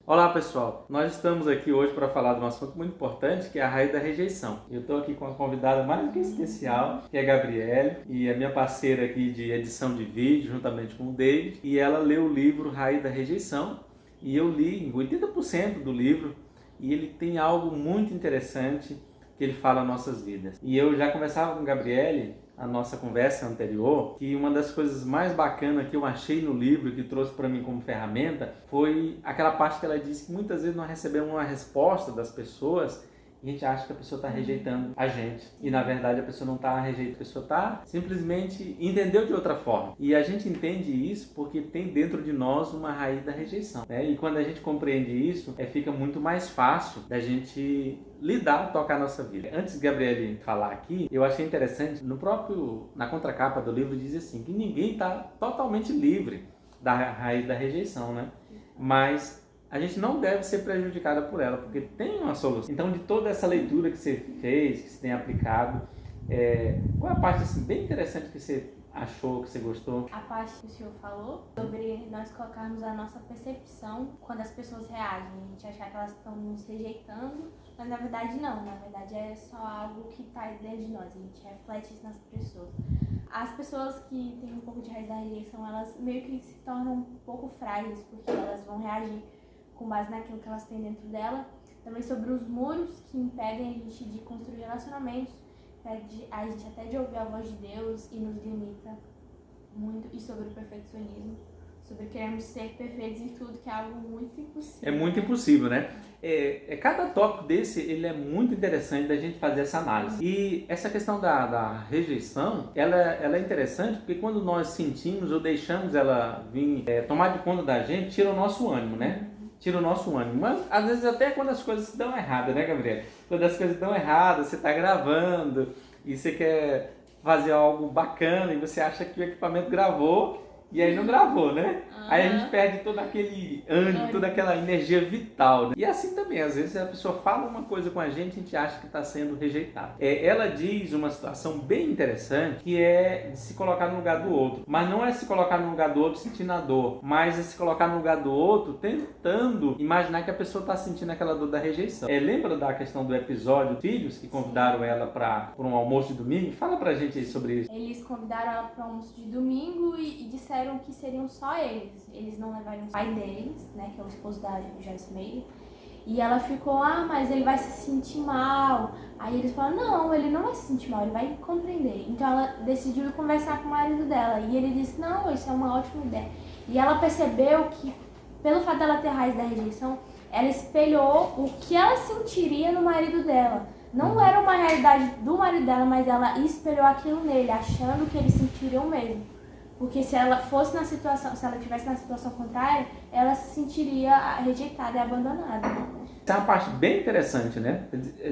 Olá pessoal, nós estamos aqui hoje para falar de um assunto muito importante que é a raiz da rejeição. Eu estou aqui com uma convidada mais do que especial, que é a Gabriele, e é minha parceira aqui de edição de vídeo, juntamente com o David, e ela leu o livro Raiz da Rejeição, e eu li 80% do livro, e ele tem algo muito interessante que ele fala nas nossas vidas. E eu já conversava com a Gabriele, a nossa conversa anterior, que uma das coisas mais bacanas que eu achei no livro, que trouxe para mim como ferramenta, foi aquela parte que ela disse que muitas vezes nós recebemos uma resposta das pessoas e a gente acha que a pessoa está rejeitando a gente. E na verdade a pessoa não está rejeitando, a pessoa está simplesmente entendeu de outra forma. E a gente entende isso porque tem dentro de nós uma raiz da rejeição, né? E quando a gente compreende isso, fica muito mais fácil da gente lidar, tocar a nossa vida. Antes de Gabriele falar aqui, eu achei interessante, na contracapa do livro diz assim, que ninguém está totalmente livre da raiz da rejeição, né? Mas a gente não deve ser prejudicada por ela, porque tem uma solução. Então, de toda essa leitura que você fez, que você tem aplicado, qual é a parte assim, bem interessante que você achou, que você gostou? A parte que o senhor falou sobre nós colocarmos a nossa percepção quando as pessoas reagem. A gente achar que elas estão nos rejeitando, mas na verdade não. Na verdade é só algo que está dentro de nós. A gente reflete isso nas pessoas. As pessoas que têm um pouco de raiz da rejeição, elas meio que se tornam um pouco frágeis, porque elas vão reagir com base naquilo que elas têm dentro dela. Também sobre os muros que impedem a gente de construir relacionamentos, impede a gente até de ouvir a voz de Deus e nos limita muito. E sobre o perfeccionismo, sobre queremos ser perfeitos em tudo, que é algo muito impossível. É muito impossível, né? Cada tópico desse, ele é muito interessante da gente fazer essa análise. E essa questão da rejeição, ela é interessante porque quando nós sentimos ou deixamos ela vir tomar de conta da gente, tira o nosso ânimo, né? Tira o nosso ânimo. Mas às vezes até quando as coisas dão errado, né, Gabriel? Quando as coisas dão errado, você está gravando e você quer fazer algo bacana e você acha que o equipamento gravou e aí não gravou, né? Aí a gente perde todo aquele ânimo, toda aquela energia vital, né? E assim também, às vezes a pessoa fala uma coisa com a gente acha que está sendo rejeitado. Ela diz uma situação bem interessante que é de se colocar no lugar do outro. Mas não é se colocar no lugar do outro sentindo a dor, mas é se colocar no lugar do outro tentando imaginar que a pessoa está sentindo aquela dor da rejeição. Lembra da questão do episódio Filhos, que convidaram ela para um almoço de domingo? Fala pra gente aí sobre isso. Eles convidaram ela para um almoço de domingo e disseram que seriam só eles. Eles não levariam o pai deles, né, que é o esposo da Joyce Meyer. E ela ficou, mas ele vai se sentir mal. Aí eles falaram, não, ele não vai se sentir mal, ele vai compreender. Então ela decidiu conversar com o marido dela. E ele disse, não, isso é uma ótima ideia. E ela percebeu que, pelo fato dela ter raiz da rejeição, ela espelhou o que ela sentiria no marido dela. Não era uma realidade do marido dela, mas ela espelhou aquilo nele, achando que eles sentiriam o mesmo. Porque se ela fosse na situação, se ela estivesse na situação contrária, ela se sentiria rejeitada e abandonada. Essa é uma parte bem interessante, né?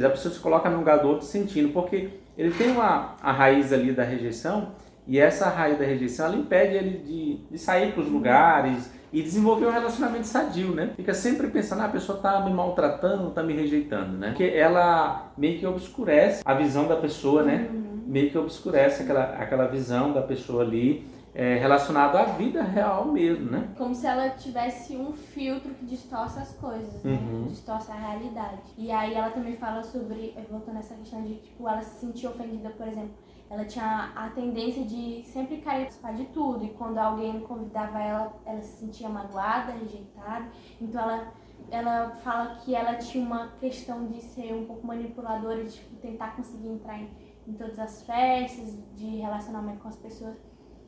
A pessoa se coloca no lugar do outro sentindo, porque ele tem a raiz ali da rejeição, e essa raiz da rejeição, ela impede ele de sair para os lugares e desenvolver um relacionamento sadio, né? Fica sempre pensando, a pessoa está me maltratando, está me rejeitando, né? Porque ela meio que obscurece a visão da pessoa, né? Meio que obscurece aquela visão da pessoa ali, relacionado à vida real mesmo, né? Como se ela tivesse um filtro que distorce as coisas, né? Distorce a realidade. E aí ela também fala sobre, voltando a essa questão de, ela se sentir ofendida, por exemplo. Ela tinha a tendência de sempre querer participar de tudo. E quando alguém convidava ela se sentia magoada, rejeitada. Então ela fala que ela tinha uma questão de ser um pouco manipuladora, de tentar conseguir entrar em todas as festas, de relacionamento com as pessoas.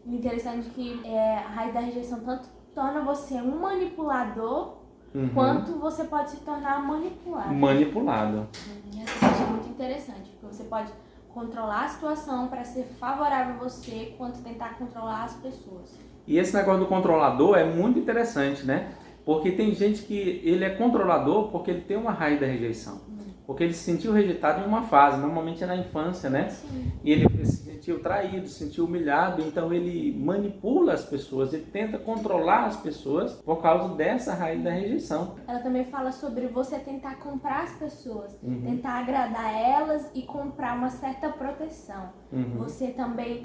O interessante é que a raiz da rejeição tanto torna você um manipulador, quanto você pode se tornar manipulado. Manipulado. Essa parte é muito interessante, porque você pode controlar a situação para ser favorável a você, quanto tentar controlar as pessoas. E esse negócio do controlador é muito interessante, né? Porque tem gente que ele é controlador porque ele tem uma raiz da rejeição. Porque ele se sentiu rejeitado em uma fase, normalmente é na infância, né? Sim. E ele se sentiu traído, se sentiu humilhado, então ele manipula as pessoas, ele tenta controlar as pessoas por causa dessa raiz da rejeição. Ela também fala sobre você tentar comprar as pessoas, tentar agradar elas e comprar uma certa proteção. Você também,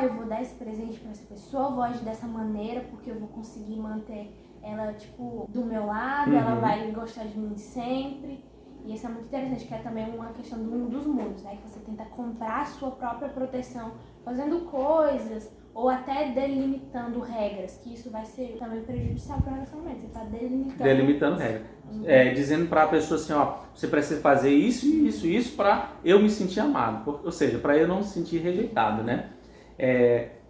eu vou dar esse presente para essa pessoa, eu vou agir dessa maneira porque eu vou conseguir manter ela, tipo, do meu lado, ela vai gostar de mim sempre. E isso é muito interessante, que é também uma questão dos muros, né? Que você tenta comprar a sua própria proteção, fazendo coisas, ou até delimitando regras, que isso vai ser também prejudicial para o relacionamento. Você tá delimitando regras. Dizendo para a pessoa assim, ó, você precisa fazer isso, isso, isso para eu me sentir amado. Ou seja, para eu não me sentir rejeitado, né?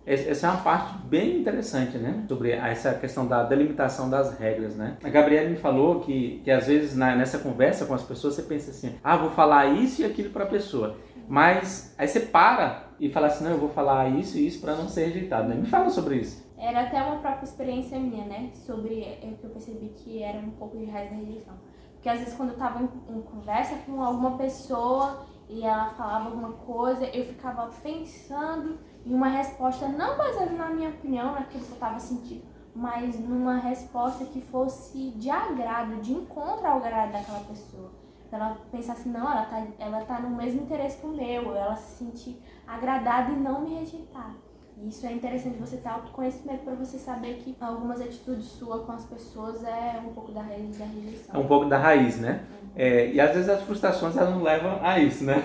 Essa é uma parte bem interessante, né? Sobre essa questão da delimitação das regras, né? A Gabriela me falou que às vezes nessa conversa com as pessoas você pensa assim, vou falar isso e aquilo para a pessoa. Mas aí você para e fala assim, não, eu vou falar isso e isso para não ser rejeitado, né? Me fala sobre isso. Era até uma própria experiência minha, né? Sobre o que eu percebi que era um pouco de raiz da rejeição. Porque às vezes quando eu tava em conversa com alguma pessoa e ela falava alguma coisa, eu ficava pensando em uma resposta não baseada na minha opinião, naquilo que eu tava sentindo, mas numa resposta que fosse de agrado, de encontro ao agrado daquela pessoa. Ela pensasse, não, ela tá no mesmo interesse que o meu, ela se sentir agradada e não me rejeitar. E isso é interessante, você ter autoconhecimento para você saber que algumas atitudes suas com as pessoas é um pouco da raiz da rejeição. É um pouco da raiz, né? E às vezes as frustrações elas não levam a isso, né?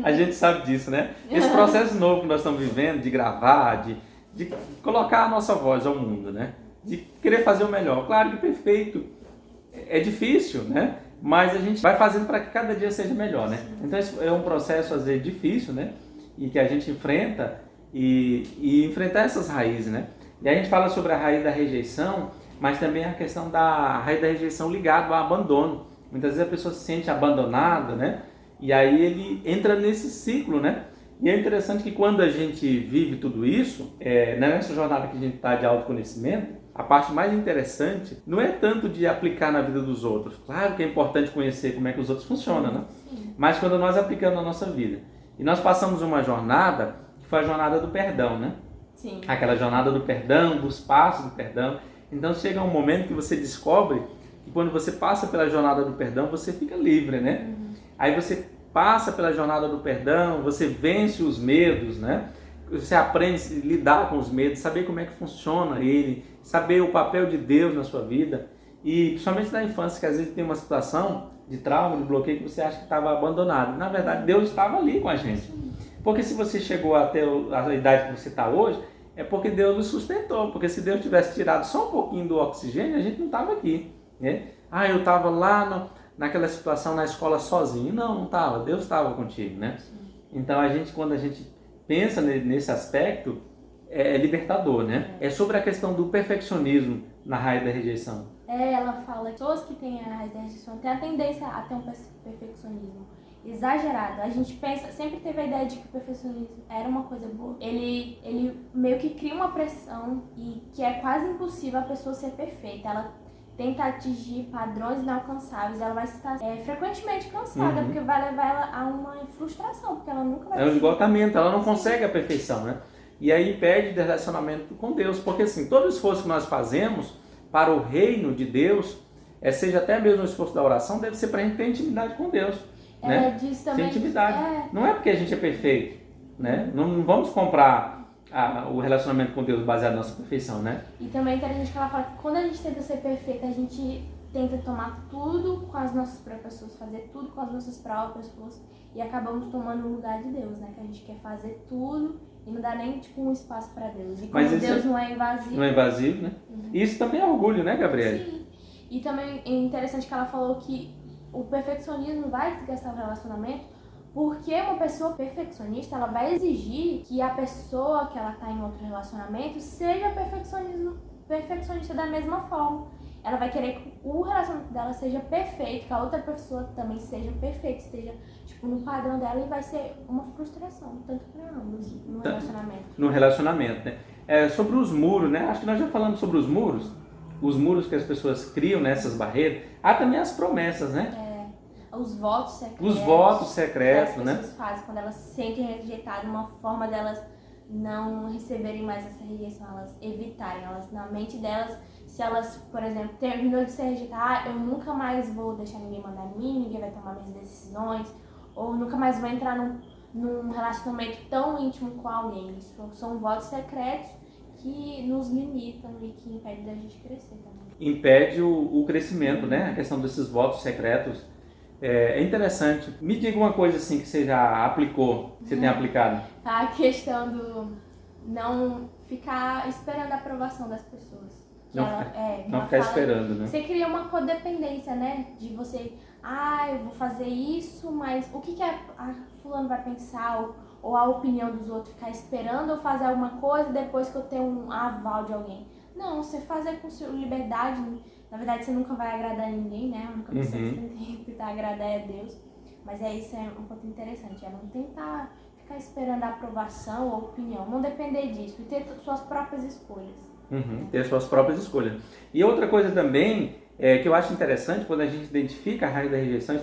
A gente sabe disso, né? Esse processo novo que nós estamos vivendo, de gravar, de colocar a nossa voz ao mundo, né? De querer fazer o melhor. Claro que perfeito é difícil, né? Mas a gente vai fazendo para que cada dia seja melhor, né? Então esse é um processo às vezes difícil, né? E que a gente enfrenta e enfrentar essas raízes, né? E a gente fala sobre a raiz da rejeição, mas também a questão da raiz da rejeição ligada ao abandono. Muitas vezes a pessoa se sente abandonada, né? E aí ele entra nesse ciclo, né? E é interessante que quando a gente vive tudo isso, nessa jornada que a gente está de autoconhecimento, a parte mais interessante não é tanto de aplicar na vida dos outros. Claro que é importante conhecer como é que os outros funcionam, né? Mas quando nós aplicamos na nossa vida. E nós passamos uma jornada que foi a jornada do perdão, né? Sim. Aquela jornada do perdão, dos passos do perdão. Então chega um momento que você descobre que quando você passa pela jornada do perdão, você fica livre, né? Aí você passa pela jornada do perdão, você vence os medos, né? Você aprende a lidar com os medos, saber como é que funciona ele, saber o papel de Deus na sua vida. E principalmente na infância, que às vezes tem uma situação de trauma, de bloqueio, que você acha que estava abandonado. Na verdade, Deus estava ali com a gente. Porque se você chegou até a idade que você está hoje, é porque Deus nos sustentou. Porque se Deus tivesse tirado só um pouquinho do oxigênio, a gente não estava aqui, né? Eu estava lá naquela situação na escola sozinho. Não estava. Deus estava contigo, né? Então, quando a gente pensa nesse aspecto, é libertador, né? É sobre a questão do perfeccionismo na raiz da rejeição. Ela fala que pessoas que têm a raiz da rejeição têm a tendência a ter um perfeccionismo exagerado. A gente sempre teve a ideia de que o perfeccionismo era uma coisa boa. Ele meio que cria uma pressão e que é quase impossível a pessoa ser perfeita. Ela tenta atingir padrões inalcançáveis, ela vai estar frequentemente cansada, porque vai levar ela a uma frustração, porque ela nunca vai... É um esgotamento, ela não consegue a perfeição, né? E aí perde de relacionamento com Deus, porque assim, todo esforço que nós fazemos para o reino de Deus, seja até mesmo o esforço da oração, deve ser para a gente ter intimidade com Deus. Né? Diz também ter intimidade. Não é porque a gente é perfeito, né? Não vamos comprar o relacionamento com Deus baseado na nossa perfeição, né? E também é interessante que ela fala que quando a gente tenta ser perfeita, a gente tenta tomar tudo com as nossas próprias forças, fazer tudo com as nossas próprias forças e acabamos tomando o lugar de Deus, né? Que a gente quer fazer tudo e não dá nem tipo um espaço para Deus. E como Deus não é invasivo... Não é invasivo, né? Isso também é orgulho, né, Gabriela? Sim. E também é interessante que ela falou que o perfeccionismo vai desgastar o relacionamento porque uma pessoa perfeccionista, ela vai exigir que a pessoa que ela está em outro relacionamento seja perfeccionista da mesma forma. Ela vai querer que o relacionamento dela seja perfeito, que a outra pessoa também seja perfeita, esteja no padrão dela, e vai ser uma frustração, tanto para ambos no relacionamento. No relacionamento, né? Sobre os muros, né? Acho que nós já falamos sobre os muros que as pessoas criam, nessas barreiras. Há também as promessas, né? Os votos secretos. Os votos secretos, que as pessoas fazem quando elas se sentem rejeitadas, uma forma delas não receberem mais essa rejeição, elas evitarem, na mente delas, se elas, por exemplo, terminou de ser rejeitada, eu nunca mais vou deixar ninguém mandar em mim, ninguém vai tomar minhas decisões, ou nunca mais vou entrar num relacionamento tão íntimo com alguém. Isso são votos secretos que nos limitam e que impedem da gente crescer também. impede o crescimento, né? A questão desses votos secretos. É interessante. Me diga uma coisa assim que você já aplicou, que você tem aplicado. A questão do não ficar esperando a aprovação das pessoas. Não ficar esperando, né? Você cria uma codependência, né? De você, eu vou fazer isso, mas o que a fulano vai pensar? Ou a opinião dos outros, ficar esperando eu fazer alguma coisa depois que eu tenho um aval de alguém. Não, você fazer com sua liberdade, na verdade você nunca vai agradar ninguém, né? A única pessoa que você tem que tentar agradar é Deus. Mas isso é um ponto interessante, é não tentar ficar esperando a aprovação ou opinião, não depender disso e ter suas próprias escolhas. Ter suas próprias escolhas. E outra coisa também que eu acho interessante, quando a gente identifica a raiz da rejeição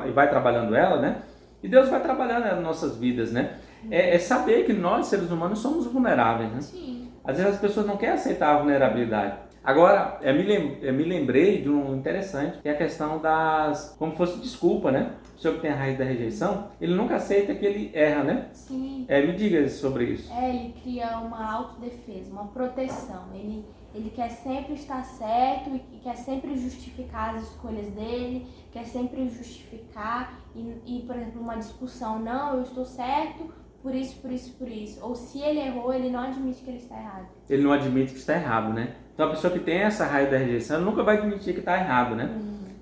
e vai trabalhando ela, né? E Deus vai trabalhando nas nossas vidas, né? É saber que nós, seres humanos, somos vulneráveis, né? Sim. Às vezes as pessoas não querem aceitar a vulnerabilidade. Agora, eu me lembrei de um interessante, que é a questão das... como fosse desculpa, né? O senhor que tem a raiz da rejeição, ele nunca aceita que ele erra, né? Sim. Me diga sobre isso. Ele cria uma autodefesa, uma proteção. Ele quer sempre estar certo e quer sempre justificar as escolhas dele, quer sempre justificar e, por exemplo, uma discussão, não, eu estou certo por isso, por isso, por isso. Ou se ele errou, ele não admite que ele está errado. Ele não admite que está errado, né? Então a pessoa que tem essa raiz da rejeição nunca vai admitir que está errado, né?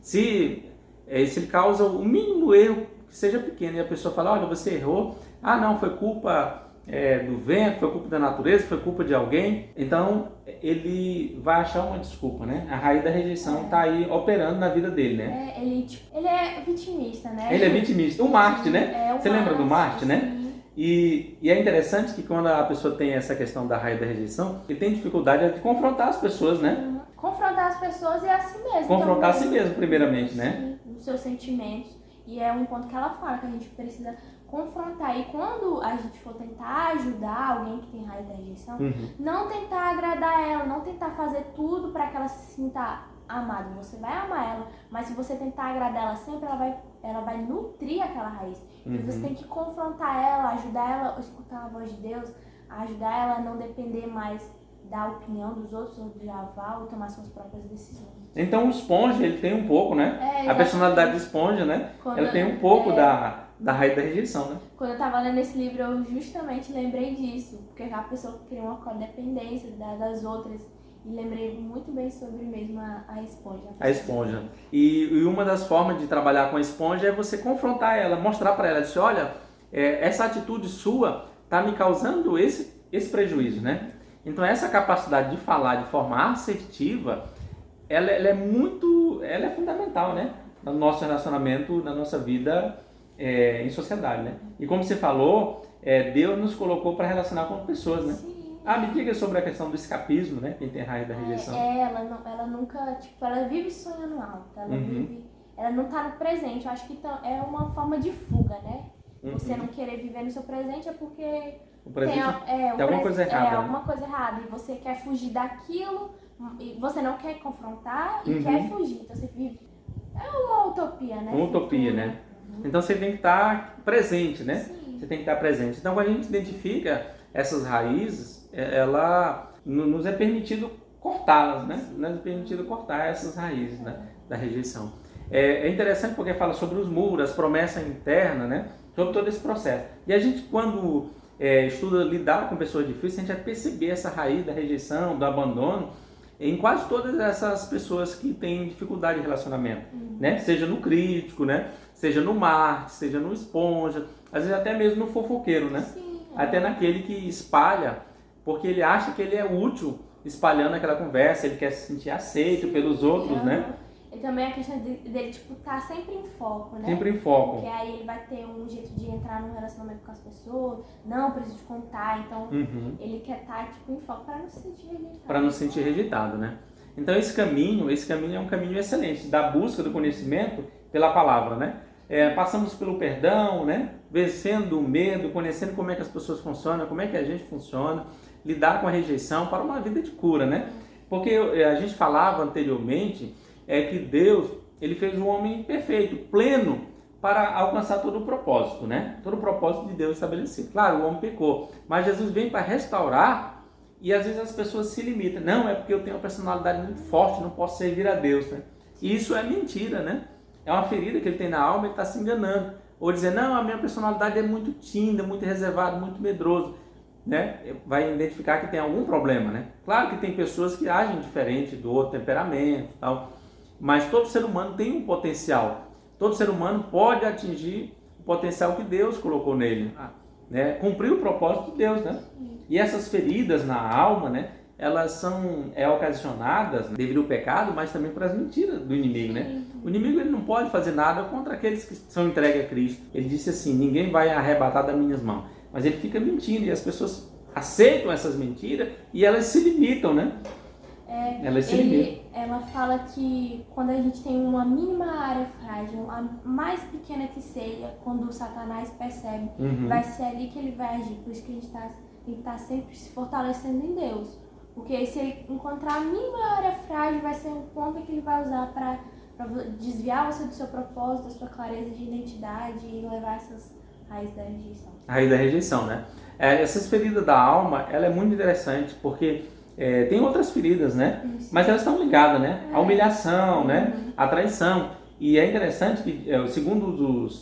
Se ele causa o mínimo erro, que seja pequeno, e a pessoa fala, olha, você errou, não, foi culpa do vento, foi culpa da natureza, foi culpa de alguém, então ele vai achar uma desculpa, né? A raiz da rejeição está aí operando na vida dele, né? Ele é vitimista, né? Ele é vitimista. O Marte, né? Você lembra do Marte, né? Sim. E é interessante que quando a pessoa tem essa questão da raiz da rejeição, ele tem dificuldade de confrontar as pessoas, né? Confrontar as pessoas e a si mesmo. Confrontar a si mesmo, primeiramente, né? Sim, os seus sentimentos. E é um ponto que ela fala, que a gente precisa confrontar. E quando a gente for tentar ajudar alguém que tem raiz da rejeição, não tentar agradar ela, não tentar fazer tudo para que ela se sinta amada. Você vai amar ela, mas se você tentar agradar ela sempre, ela vai nutrir aquela raiz. E você tem que confrontar ela, ajudar ela a escutar a voz de Deus, ajudar ela a não depender mais da opinião dos outros ou de aval, ou tomar suas próprias decisões. Então o esponja, ele tem um pouco, né? A personalidade de esponja, né? Ela tem um pouco da raiz da rejeição, né? Quando eu estava lendo esse livro, eu justamente lembrei disso, porque a pessoa cria uma codependência das outras. E lembrei muito bem sobre mesmo a esponja. A esponja. E uma das formas de trabalhar com a esponja é você confrontar ela, mostrar para ela, dizer, olha, essa atitude sua está me causando esse prejuízo, né? Então essa capacidade de falar de forma assertiva, ela é fundamental, né? No nosso relacionamento, na nossa vida em sociedade, né? E como você falou, Deus nos colocou para relacionar com pessoas, né? Sim. Me diga sobre a questão do escapismo, né? Quem tem raiz da rejeição. Ela nunca, ela vive sonhando alto, ela não tá no presente. Eu acho que é uma forma de fuga, né? Você não querer viver no seu presente é porque o presente tem alguma coisa errada. Alguma coisa errada. E você quer fugir daquilo, e você não quer confrontar e quer fugir. Então você vive. É uma utopia, né? Uma utopia, né? Então você tem que estar presente, né? Sim. Você tem que estar presente. Então quando a gente identifica essas raízes, ela nos é permitido cortá-las, né? Nos é permitido cortar essas raízes, né? Da rejeição. É interessante porque fala sobre os muros, as promessas internas, né? Sobre todo esse processo. E a gente, quando estuda lidar com pessoas difíceis, a gente vai perceber essa raiz da rejeição, do abandono, em quase todas essas pessoas que têm dificuldade de relacionamento, né? Seja no crítico, né? Seja no Marte, seja no esponja, às vezes até mesmo no fofoqueiro, né? Sim, até naquele que espalha, porque ele acha que ele é útil espalhando aquela conversa, ele quer se sentir aceito pelos outros, né? E também a questão dele, tipo, tá sempre em foco, né? Sempre em foco. Porque aí ele vai ter um jeito de entrar num relacionamento com as pessoas, não, preciso te contar, então ele quer estar, tipo, em foco para não se sentir rejeitado. Para não se sentir rejeitado, né? Então esse caminho é um caminho excelente, da busca do conhecimento pela palavra, né? Passamos pelo perdão, né? Vencendo o medo, conhecendo como é que as pessoas funcionam, como é que a gente funciona, lidar com a rejeição para uma vida de cura, né? Porque a gente falava anteriormente que Deus, ele fez o homem perfeito, pleno, para alcançar todo o propósito, né? Todo o propósito de Deus estabelecido. Claro, o homem pecou, mas Jesus vem para restaurar E às vezes as pessoas se limitam. Não, é porque eu tenho uma personalidade muito forte, não posso servir a Deus, né? E isso é mentira, né? É uma ferida que ele tem na alma, ele está se enganando. Ou dizer, não, a minha personalidade é muito tímida, muito reservada, muito medroso, né? Vai identificar que tem algum problema, né? Claro que tem pessoas que agem diferente do outro temperamento e tal, mas todo ser humano tem um potencial. Todo ser humano pode atingir o potencial que Deus colocou nele, né? Cumprir o propósito de Deus, né? E essas feridas na alma, né? Elas são ocasionadas devido ao pecado, mas também para as mentiras do inimigo, né? O inimigo ele não pode fazer nada contra aqueles que são entregues a Cristo. Ele disse assim, ninguém vai arrebatar das minhas mãos. Mas ele fica mentindo e as pessoas aceitam essas mentiras e elas se limitam, né? Ela fala que quando a gente tem uma mínima área frágil, a mais pequena que seja, quando o Satanás percebe, vai ser ali que ele vai agir. Por isso que a gente tem que estar sempre se fortalecendo em Deus. Porque se ele encontrar a mínima área frágil, vai ser um ponto que ele vai usar para desviar você do seu propósito, da sua clareza de identidade e levar essas raízes da rejeição. A raiz da rejeição, né? Essas feridas da alma, ela é muito interessante, porque tem outras feridas, né? Isso. Mas elas estão ligadas, né? A humilhação, né? A traição. E é interessante que, segundo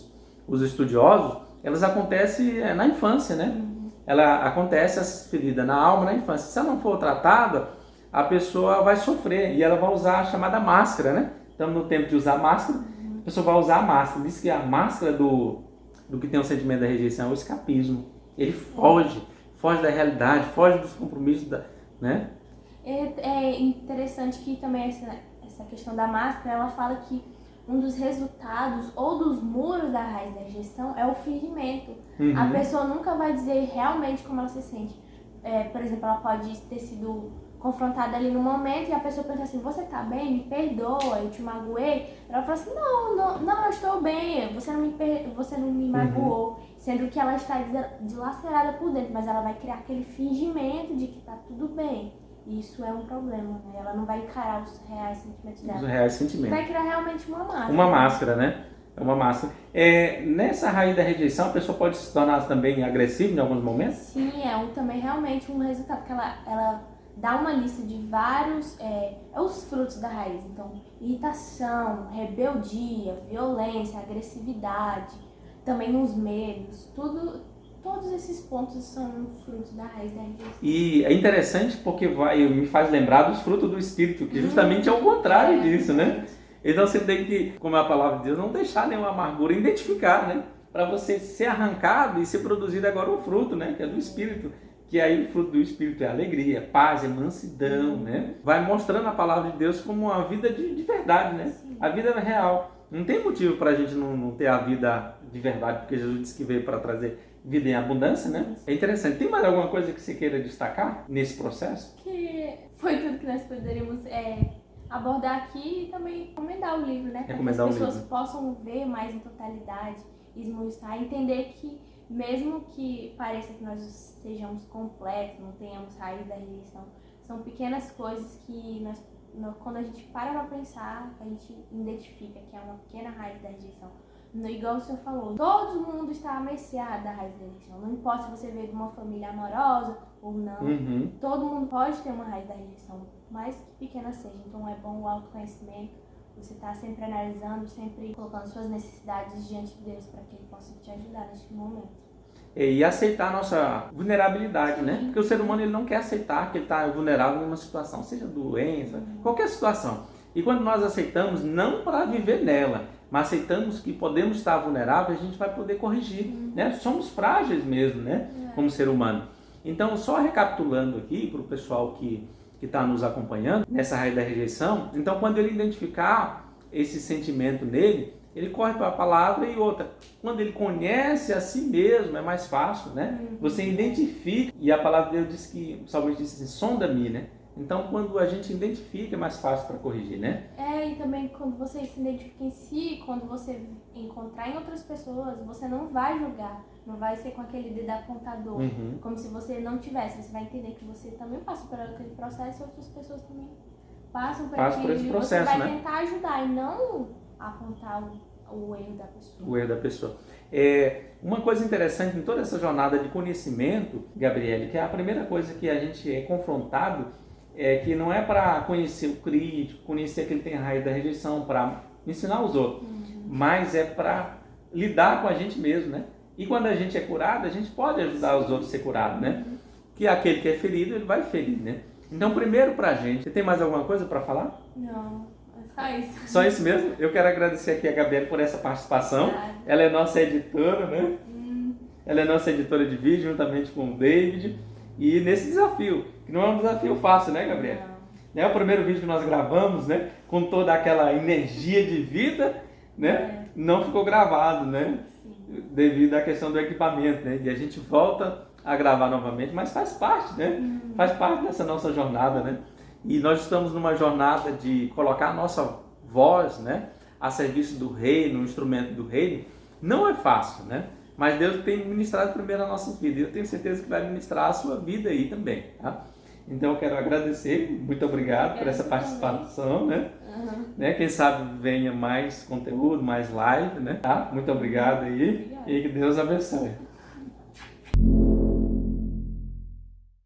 os estudiosos, elas acontecem na infância, né? Ela acontece essa ferida na alma, na infância. Se ela não for tratada, a pessoa vai sofrer e ela vai usar a chamada máscara, né? Estamos no tempo de usar máscara, a pessoa vai usar a máscara. Diz que a máscara do que tem o sentimento da rejeição é o escapismo. Ele foge da realidade, foge dos compromissos, né? É interessante que também essa questão da máscara, ela fala que um dos resultados ou dos muros da raiz da rejeição é o fingimento. A pessoa nunca vai dizer realmente como ela se sente. Por exemplo, ela pode ter sido confrontada ali no momento e a pessoa pergunta assim, você tá bem? Me perdoa, eu te magoei? Ela fala assim, não, eu estou bem, você não me magoou. Sendo que ela está dilacerada por dentro, mas ela vai criar aquele fingimento de que tá tudo bem. E isso é um problema, né? Ela não vai encarar os reais sentimentos dela. Os reais sentimentos. Vai criar realmente uma máscara. Uma máscara, né? É uma máscara. Nessa raiz da rejeição, a pessoa pode se tornar também agressiva em alguns momentos? Sim, também realmente um resultado, porque ela dá uma lista de vários, os frutos da raiz. Então, irritação, rebeldia, violência, agressividade, também os medos, todos esses pontos são frutos da raiz da rejeição. E é interessante porque me faz lembrar dos frutos do Espírito, que justamente é o contrário disso, né? Então você tem que, como é a palavra de Deus, não deixar nenhuma amargura, identificar, né? Para você ser arrancado e ser produzido agora o fruto, né? Que é do Espírito. Que aí o fruto do Espírito é alegria, paz, é mansidão, né? Vai mostrando a palavra de Deus como uma vida de verdade, né? Sim. A vida é real. Não tem motivo para a gente não ter a vida de verdade, porque Jesus disse que veio para trazer vida em abundância, né? É interessante. Tem mais alguma coisa que você queira destacar nesse processo? Que foi tudo que nós poderíamos abordar aqui e também recomendar o livro, né? Para que as pessoas possam ver mais em totalidade, esmiuçar, entender que mesmo que pareça que nós sejamos completos, não tenhamos raiz da rejeição, são pequenas coisas que quando a gente para pensar, a gente identifica que é uma pequena raiz da rejeição. Igual o senhor falou, todo mundo está à mercê da raiz da rejeição. Não importa se você veio de uma família amorosa ou não, todo mundo pode ter uma raiz da rejeição, mais que pequena seja. Então é bom o autoconhecimento, você está sempre analisando, sempre colocando suas necessidades diante de Deus para que Ele possa te ajudar neste momento. E aceitar a nossa vulnerabilidade, né? Porque o ser humano ele não quer aceitar que ele está vulnerável em uma situação, seja doença, qualquer situação. E quando nós aceitamos, não para viver nela, mas aceitamos que podemos estar vulneráveis, a gente vai poder corrigir, né? Somos frágeis mesmo, né? Como ser humano. Então, só recapitulando aqui para o pessoal que está nos acompanhando, nessa raiz da rejeição, então quando ele identificar esse sentimento nele, ele corre para a palavra e outra. Quando ele conhece a si mesmo, é mais fácil, né? Você identifica, e a palavra de Deus diz que, o salmista disse assim, sonda-me, né? Então, quando a gente identifica, é mais fácil para corrigir, né? E também quando você se identifica em si, quando você encontrar em outras pessoas, você não vai julgar, não vai ser com aquele dedo apontador, como se você não tivesse. Você vai entender que você também passa por aquele processo e outras pessoas também passam por aquele esse processo, e você vai né? tentar ajudar e não apontar o erro da pessoa. O erro da pessoa. Uma coisa interessante em toda essa jornada de conhecimento, Gabriele, que é a primeira coisa que a gente é confrontado, é que não é para conhecer o crítico, conhecer aquele que tem a raiz da rejeição, para ensinar os outros, mas é para lidar com a gente mesmo, né? E quando a gente é curado, a gente pode ajudar os outros a ser curados, né? Que aquele que é ferido, ele vai ferir, né? Então, primeiro pra gente, você tem mais alguma coisa para falar? Não, é só isso. Só isso mesmo? Eu quero agradecer aqui a Gabriele por essa participação. Obrigada. Ela é nossa editora, né? Ela é nossa editora de vídeo, juntamente com o David. E nesse desafio, que não é um desafio fácil, né, Gabriele? Não. É o primeiro vídeo que nós gravamos, né? Com toda aquela energia de vida, né? Não ficou gravado, né? Sim. Devido à questão do equipamento, né? E a gente volta a gravar novamente, mas faz parte, né? Faz parte dessa nossa jornada, né? E nós estamos numa jornada de colocar a nossa voz, né? A serviço do reino, um instrumento do reino. Não é fácil, né? Mas Deus tem ministrado primeiro a nossa vida. E eu tenho certeza que vai ministrar a sua vida aí também, tá? Então eu quero agradecer, muito obrigado por essa participação, né? Né? Quem sabe venha mais conteúdo, mais live, né? Tá? Muito obrigado aí e que Deus abençoe.